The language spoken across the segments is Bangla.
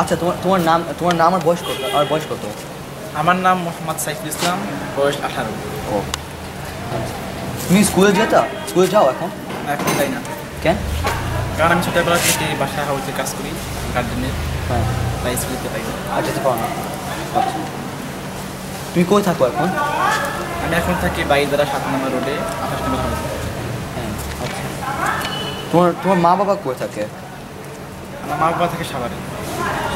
আচ্ছা, তোমার নাম আর বয়স কত? আমার নাম মোহাম্মদ সাইফুল ইসলাম, বয়স 18। ও, তুমি স্কুলে যাও এখন? এখন তাই না, কেন? কারণ আমি ছোটোবেলা থেকে বাসা হাউসে কাজ করি, গার্ডেনের। হ্যাঁ, তাই স্কুলে পাই না। আর যেতে পারো না। আচ্ছা, তুমি কই থাকো এখন? আমি এখন থাকি বাইদারা 7 নম্বর রোডে, 28 নম্বর হাউস। হ্যাঁ, আচ্ছা। তোমার মা বাবা কই থাকে? আমার মা বাবা থাকে সাভারে।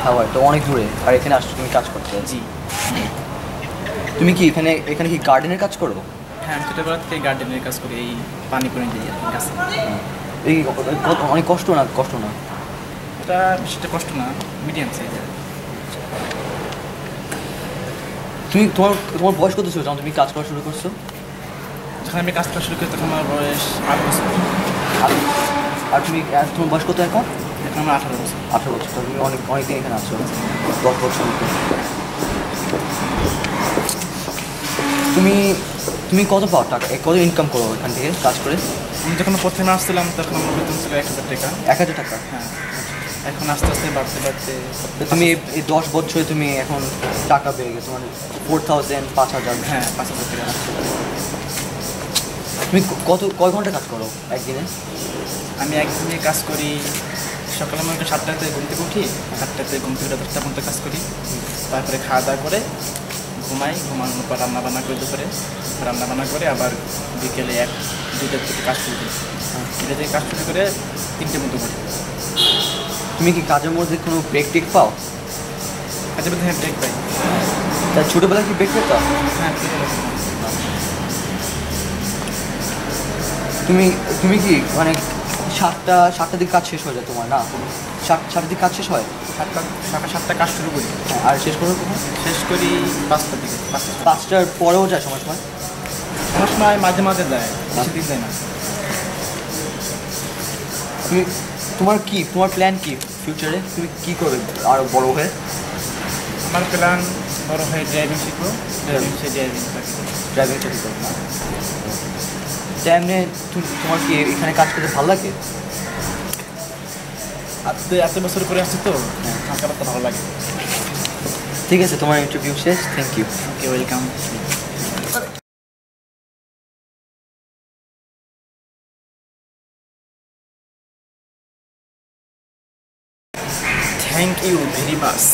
সবাই তো অনেক দূরে, আর এখানে আসছো তুমি কাজ করতে? জি। তুমি কি এখানে কি গার্ডেনের কাজ করো? হ্যাঁ, আমি ছোটোবেলা থেকে গার্ডেনের কাজ করি, এই পানি করে দিই আর কি গাছে। এই অনেক কষ্ট না? এটা সেটা কষ্ট না, মিডিয়াম সাইজের। তোমার বয়স কত ছিল যখন তুমি কাজ করা শুরু করছো? যখন আমি কাজ করা শুরু করি তখন আমার বয়স 8 বছর। আর তোমার বয়স কত এখন? এখন আমার 18 বছর। 18 বছর। তুমি অনেকদিন এখানে আছো, 10 বছর মতো। তুমি কত পাও টাকা, কত ইনকাম করো এখান থেকে কাজ করে? আমি যখন প্রথমে আসছিলাম তখন আমার বেতন ছিল 1000 টাকা। 1000 টাকা? হ্যাঁ। এখন আস্তে আস্তে বাড়তে তুমি এই 10 বছরে তুমি এখন টাকা বেড়ে গেছো, মানে 4000, 5000? হ্যাঁ, 5000 টাকা। তুমি কয় ঘন্টা কাজ করো একদিনে? আমি একদিনে কাজ করি, সকালে মনে করি 7টাতে ঘুম থেকে উঠি, 7টাতে ঘুম থেকে 10টা পর্যন্ত কাজ করি। তারপরে খাওয়া দাওয়া করে ঘুমানোর পর রান্নাবান্না করে, দুপুরে রান্নাবান্না করে আবার বিকেলে 1-2টার থেকে কাজ শুরু করি। 2টা থেকে কাজ শুরু করে 3টের মতো করি। তুমি কি কাজের মধ্যে কোনো ব্রেক টেক পাও? কাজের মধ্যে হ্যাঁ, ব্রেক পাই। তাই ছোটোবেলায় কি ব্রেক পেতাম? হ্যাঁ। তুমি কি মানে 7টার দিকে কাজ শেষ হয়ে যায় তোমার, না? 7টার দিকে কাজ শেষ হয়? সকাল 7টা কাজ শুরু করি, আর শেষ করো কখন? শেষ করি 5টার দিকে। 5টার পরেও যায় সময়? আমার সময় মাঝে মাঝে দেয়, বেশি দিন দেয় না। তোমার প্ল্যান কি ফিউচারে? তুমি কি করবে আরো বড় হয়ে? আমার প্ল্যান বড় হয়ে ড্রাইভিং শিখবো, ড্রাইভিং চাকরি করবে না? এমনি তোমার কি এখানে কাজ করতে ভালো লাগে? এত বছর করে আসছি তো, থাকা তো ভালো লাগে। ঠিক আছে, তোমার ইন্টারভিউ শেষ। Thank you. Okay, welcome. Thank you very much.